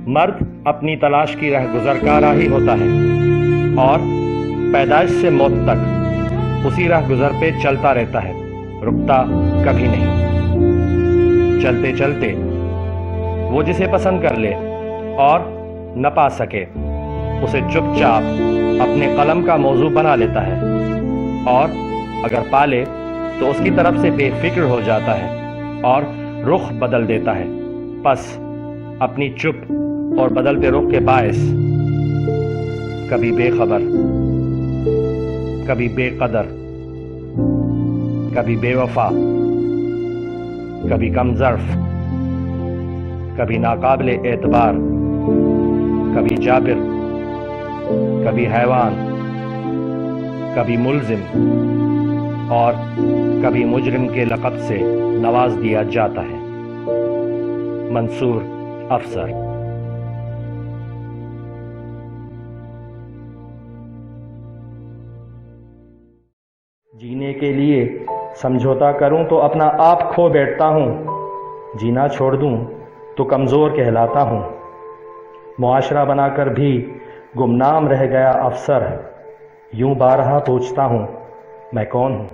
مرد اپنی تلاش کی راہ گزر کا راہی ہوتا ہے اور پیدائش سے موت تک اسی راہ گزر پہ چلتا رہتا ہے، رکتا کبھی نہیں۔ چلتے چلتے وہ جسے پسند کر لے اور نہ پا سکے اسے چپ چاپ اپنے قلم کا موضوع بنا لیتا ہے، اور اگر پا لے تو اس کی طرف سے بے فکر ہو جاتا ہے اور رخ بدل دیتا ہے۔ پس اپنی چپ اور بدلتے رخ کے باعث کبھی بے خبر، کبھی بے قدر، کبھی بے وفا، کبھی کم ظرف، کبھی ناقابل اعتبار، کبھی جابر، کبھی حیوان، کبھی ملزم اور کبھی مجرم کے لقب سے نواز دیا جاتا ہے۔ منصور افسر۔ جینے کے لیے سمجھوتا کروں تو اپنا آپ کھو بیٹھتا ہوں، جینا چھوڑ دوں تو کمزور کہلاتا ہوں۔ معاشرہ بنا کر بھی گمنام رہ گیا افسر، یوں بارہا پوچھتا ہوں میں کون ہوں۔